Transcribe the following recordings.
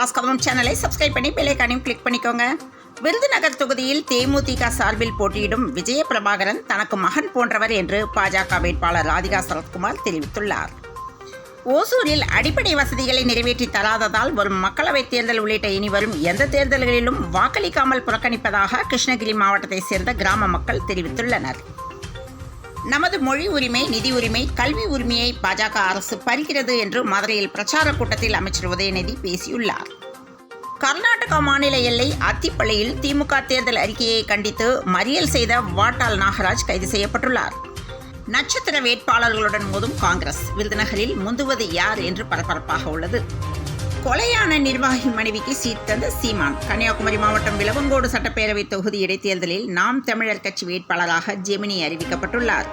பிரபாஸ் கதவம் சேனலை சப்ஸ்கிரைப் பண்ணி bell ஐகானையும் click பண்ணிக்கோங்க. விருதுநகர் தொகுதியில் தேமுதிக சார்பில் போட்டியிடும் விஜய பிரபாகரன் தனக்கு மகன் போன்றவர் என்று பாஜக வேட்பாளர் ராதிகா சரத்குமார் தெரிவித்துள்ளார். ஓசூரில் அடிப்படை வசதிகளை நிறைவேற்றி தராததால் வரும் மக்களவைத் தேர்தல் உள்ளிட்ட இனி வரும் எந்த தேர்தல்களிலும் வாக்களிக்காமல் புறக்கணிப்பதாக கிருஷ்ணகிரி மாவட்டத்தைச் சேர்ந்த கிராம மக்கள் தெரிவித்துள்ளனர். நமது மொழி உரிமை, நிதி உரிமை, கல்வி உரிமையை பாஜக அரசு பறிக்கிறது என்று மதுரையில் பிரச்சார கூட்டத்தில் அமைச்சர் உதயநிதி பேசியுள்ளார். கர்நாடகா மாநில எல்லை அத்திப்பள்ளியில் திமுக தேர்தல் அறிக்கையை கண்டித்து மறியல் செய்த வாட்டாள் நாகராஜ் கைது செய்யப்பட்டுள்ளார். நட்சத்திர வேட்பாளர்களுடன் மோதும் காங்கிரஸ், விருதுநகரில் முந்துவது யார் என்று பரபரப்பாக உள்ளது. கொலையான நிர்வாகி மனைவிக்கு சீட் தந்த சீமான். கன்னியாகுமரி மாவட்டம் விளவங்கோடு சட்டப்பேரவை தொகுதி இடைத்தேர்தலில் நாம் தமிழர் கட்சி வேட்பாளராக ஜெமினி அறிவிக்கப்பட்டுள்ளார்.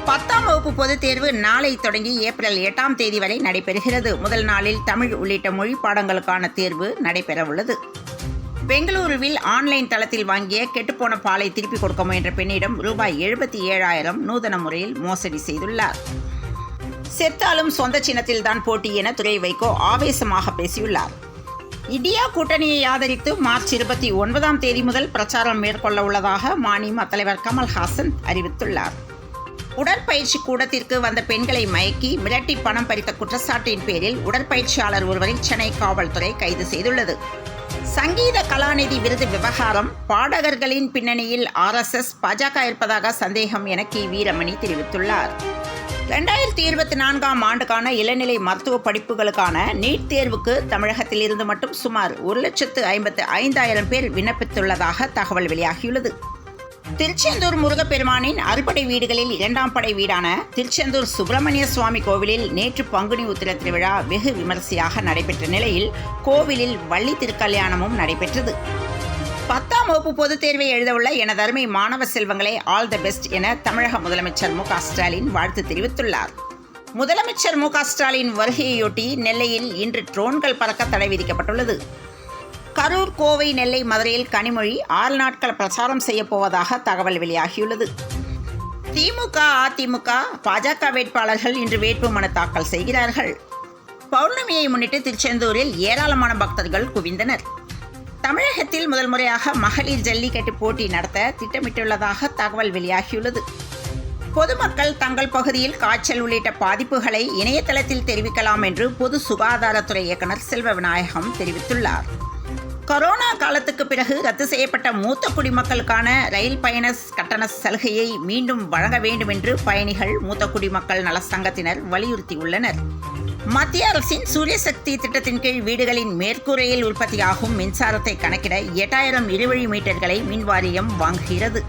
10ஆம் வகுப்பு பொதுத் தேர்வு நாளை தொடங்கி ஏப்ரல் 8ஆம் தேதி வரை நடைபெறுகிறது. முதல் நாளில் தமிழ் உள்ளிட்ட மொழி பாடங்களுக்கான தேர்வு நடைபெறவுள்ளது. பெங்களூருவில் ஆன்லைன் தளத்தில் வாங்கிய கெட்டுப்போன பாலை திருப்பிக் கொடுக்க முயன்ற பெண்ணிடம் ரூபாய் 77,000 நூதன முறையில் மோசடி செய்துள்ளார். செத்தாலும் சொந்த சின்னத்தில் தான் போட்டி என துரை வைகோ ஆவேசமாக பேசியுள்ளார். இந்தியா கூட்டணியை ஆதரித்து மார்ச் 29ஆம் தேதி முதல் பிரச்சாரம் மேற்கொள்ள உள்ளதாக மதிமுக தலைவர் கமல்ஹாசன் அறிவித்துள்ளார். உடற்பயிற்சி கூடத்திற்கு வந்த பெண்களை மயக்கி மிரட்டி பணம் பறித்த குற்றச்சாட்டின் பேரில் உடற்பயிற்சியாளர் ஒருவரை சென்னை காவல்துறை கைது செய்துள்ளது. சங்கீத கலாநிதி விருது விவகாரம், பாடகர்களின் பின்னணியில் RSS பாஜக இருப்பதாக சந்தேகம் என கி வீரமணி தெரிவித்துள்ளார். 2024ஆம் ஆண்டுக்கான இளநிலை மருத்துவ படிப்புகளுக்கான நீட் தேர்வுக்கு தமிழகத்தில் இருந்து மட்டும் சுமார் 1,55,000 பேர் விண்ணப்பித்துள்ளதாக தகவல் வெளியாகியுள்ளது. திருச்செந்தூர் முருகப்பெருமானின் அறுபடை வீடுகளில் 2ஆம் படை வீடான திருச்செந்தூர் சுப்பிரமணிய சுவாமி கோவிலில் நேற்று பங்குனி உத்திர திருவிழா வெகு விமரிசையாக நடைபெற்ற நிலையில் கோவிலில் வள்ளி திருக்கல்யாணமும் நடைபெற்றது. 10ஆம் வகுப்பு பொதுத் தேர்வை எழுதவுள்ள எனது அருமை மாணவ செல்வங்களே, ஆல் தி பெஸ்ட் என தமிழக முதலமைச்சர் மு.க. ஸ்டாலின் வாழ்த்து தெரிவித்துள்ளார். முதலமைச்சர் மு.க. ஸ்டாலின் வருகையொட்டி நெல்லையில் இன்று ட்ரோன்கள் பறக்க தடை விதிக்கப்பட்டுள்ளது. கரூர், கோவை, நெல்லை, மதுரையில் கனிமொழி 6 நாட்கள் பிரச்சாரம் செய்யப்போவதாக தகவல் வெளியாகியுள்ளது. திமுக, அதிமுக, பாஜக வேட்பாளர்கள் இன்று வேட்புமனு தாக்கல் செய்கிறார்கள். பௌர்ணமியை முன்னிட்டு திருச்செந்தூரில் ஏராளமான பக்தர்கள் குவிந்தனர். தமிழகத்தில் முதல் முறையாக மகளிர் ஜல்லிக்கட்டு போட்டி நடத்த திட்டமிட்டுள்ளதாக தகவல் வெளியாகியுள்ளது. பொதுமக்கள் தங்கள் பகுதியில் காய்ச்சல் உள்ளிட்ட பாதிப்புகளை இணையதளத்தில் தெரிவிக்கலாம் என்று பொது சுகாதாரத்துறை இயக்குநர் செல்வ விநாயகம் தெரிவித்துள்ளார். கொரோனா காலத்துக்கு பிறகு ரத்து செய்யப்பட்ட மூத்த குடிமக்களுக்கான ரயில் பயண கட்டண சலுகையை மீண்டும் வழங்க வேண்டும் என்று பயணிகள் மூத்த குடிமக்கள் நல சங்கத்தினர் வலியுறுத்தியுள்ளனர். மத்திய அரசின் சூரியசக்தி திட்டத்தின் கீழ் வீடுகளின் மேற்கூரையில் உற்பத்தியாகும் மின்சாரத்தை கணக்கிட 8000 இருவழி மீட்டர்களை மின்வாரியம் வாங்குகிறது.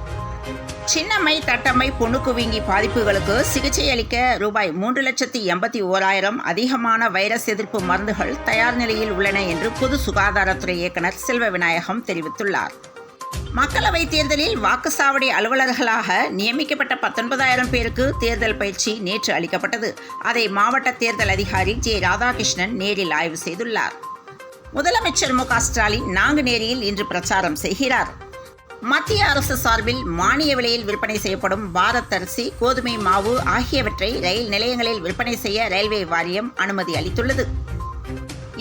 சின்னம்மை, தட்டம்மை, புண்ணுக்குவிங்கி பாதிப்புகளுக்கு சிகிச்சை அளிக்க ரூபாய் 3,81,000 அதிகமான வைரஸ் எதிர்ப்பு மருந்துகள் தயார் நிலையில் உள்ளன என்று பொது சுகாதாரத்துறை இயக்குநர் செல்வ விநாயகம் தெரிவித்துள்ளார். மக்களவைத் தேர்தலில் வாக்குச்சாவடி அலுவலர்களாக நியமிக்கப்பட்ட 19,000 பேருக்கு தேர்தல் பயிற்சி நேற்று அளிக்கப்பட்டது. அதை மாவட்ட தேர்தல் அதிகாரி ஜே. ராதாகிருஷ்ணன் நேரில் ஆய்வு செய்துள்ளார். முதலமைச்சர் மு.க. ஸ்டாலின் நாங்குநேரியில் இன்று பிரச்சாரம் செய்கிறார். மத்திய அரசு சார்பில் மானிய விலையில் விற்பனை செய்யப்படும் பாரத் அரிசி, கோதுமை மாவு ஆகியவற்றை ரயில் நிலையங்களில் விற்பனை செய்ய ரயில்வே வாரியம் அனுமதி அளித்துள்ளது.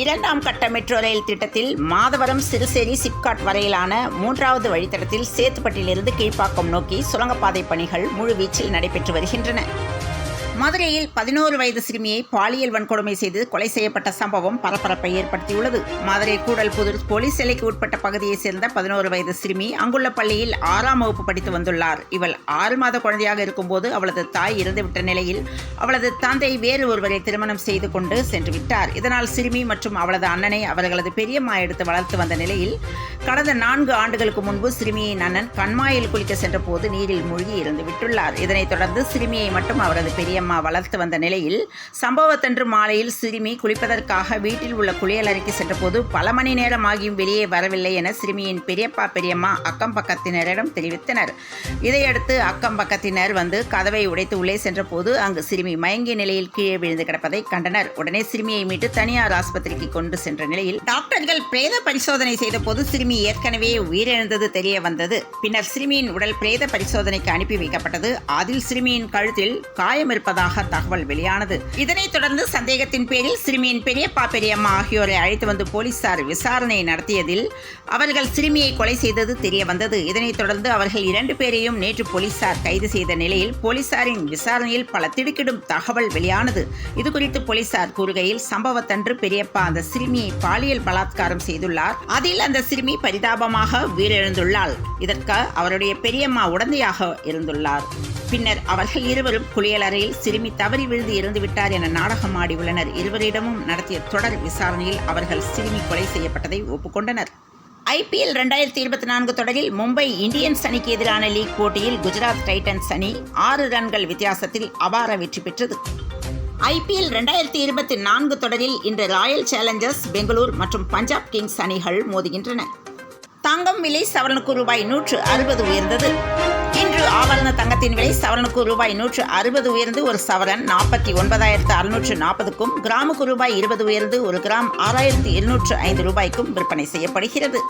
2ஆம் கட்ட மெட்ரோ ரயில் திட்டத்தில் மாதவரம், சிறுசேரி, சிப்காட் வரையிலான 3வது வழித்தடத்தில் சேத்துப்பட்டிலிருந்து கீழ்ப்பாக்கம் நோக்கி சுரங்கப்பாதை பணிகள் முழுவீச்சில் நடைபெற்று வருகின்றன. மதுரையில் 11 வயது சிறுமியை பாலியல் வன்கொடுமை செய்து கொலை செய்யப்பட்ட சம்பவம் பரபரப்பை ஏற்படுத்தியுள்ளது. மதுரை கூடல்புதூர் போலீஸ் எல்லைக்கு உட்பட்ட பகுதியைச் சேர்ந்த 11 வயது சிறுமி அங்குள்ள பள்ளியில் 6ஆம் வகுப்பு படித்து வந்துள்ளார். இவள் 6 மாத குழந்தையாக இருக்கும்போது அவளது தாய் இறந்துவிட்ட நிலையில் அவளது தந்தை வேறு ஒருவரை திருமணம் செய்து கொண்டு சென்று விட்டார். இதனால் சிறுமி மற்றும் அவளது அண்ணனை அவர்களது பெரியம்மா எடுத்து வளர்த்து வந்த நிலையில் கடந்த 4 ஆண்டுகளுக்கு முன்பு சிறுமியின் அண்ணன் கண்மாயில் குளிக்க சென்ற போது நீரில் மூழ்கி இறந்து விட்டுள்ளார். இதனைத் தொடர்ந்து சிறுமியை மட்டும் அவரது பெரியம்மா வளர்த்து வந்த நிலையில் சம்பவத்தன்று மாலையில் சிறுமி குளிப்பதற்காக வீட்டில் உள்ள குளியலறைக்கு சென்றபோது பல மணி நேரம் ஆகியும் வெளியே வரவில்லை என சிறுமியின் பெரியப்பா, பெரியம்மா அக்கம் பக்கத்தினரிடம் தெரிவித்தனர். இதையடுத்து அக்கம் பக்கத்தினர் வந்து கதவை உடைத்து உள்ளே சென்றபோது அங்கு சிறுமி மயங்கிய நிலையில் கீழே விழுந்து கிடப்பதை கண்டனர். உடனே சிறுமியை மீட்டு தனியார் ஆஸ்பத்திரிக்கு கொண்டு சென்ற நிலையில் டாக்டர்கள் பிரேத பரிசோதனை செய்தபோது சிறுமி ஏற்கனவே உயிரிழந்தது தெரிய வந்தது. பின்னர் சிறுமியின் உடல் பிரேத பரிசோதனைக்கு அனுப்பி வைக்கப்பட்டது. அதில் சிறுமியின் கழுத்தில் காயம் இருப்பதாக உள்ளதாக தகவல் வெளியானது. இதனைத் தொடர்ந்து சந்தேகத்தின் பேரில் சிறுமியின் பெரியப்பா பெரியம்மா ஆகியோரை அழைத்து வந்து போலீசார் விசாரணை நடத்தியதில் அவர்கள் சிறுமியை கொலை செய்தது தெரிய வந்தது. இதனைத் தொடர்ந்து அவர்கள் 2 பேரையும் நேற்று போலீசார் கைது செய்த நிலையில் போலீசாரின் விசாரணையில் பல திடுக்கிடும் தகவல் வெளியானது. இதுகுறித்து போலீசார் கூறுகையில், சம்பவத்தன்று பெரியப்பா அந்த சிறுமியை பாலியல் பலாத்காரம் செய்துள்ளார். அதில் அந்த சிறுமி பரிதாபமாக உயிரிழந்துள்ளாள். இதற்கு அவருடைய பெரியம்மா உடந்தையாக இருந்துள்ளார். பின்னர் அவர்கள் இருவரும் குளியலறையில் சிறுமி தவறி விழுந்து இறந்துவிட்டார் என நாடகம் ஆடியுள்ளனர். இருவரிடமும் நடத்திய தொடர் விசாரணையில் அவர்கள் சிறுமி கொலை செய்யப்பட்டதை ஒப்புக்கொண்டனர். IPL 2024 தொடரில் மும்பை இந்தியன்ஸ் அணிக்கு எதிரான லீக் போட்டியில் குஜராத் டைட்டன்ஸ் அணி 6 ரன்கள் வித்தியாசத்தில் அபார வெற்றி பெற்றது. IPL 2024 தொடரில் இன்று ராயல் சேலஞ்சர்ஸ் பெங்களூர் மற்றும் பஞ்சாப் கிங்ஸ் அணிகள் மோதுகின்றன. தங்கம் விலை சவரனுக்கு ₹160 உயர்ந்தது. இன்று ஆபரண தங்கத்தின் விலை சவரனுக்கு ₹160 உயர்ந்து ஒரு சவரன் 49,640க்கும், கிராமுக்கு ₹20 உயர்ந்து ஒரு கிராம் 6,705 விற்பனை செய்யப்படுகிறது.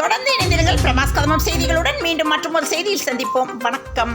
தொடர்ந்து இணைந்திருங்கள் பிரமாஸ் கதமம் செய்திகளுடன். மீண்டும் மற்றும் ஒரு செய்தியில் சந்திப்போம். வணக்கம்.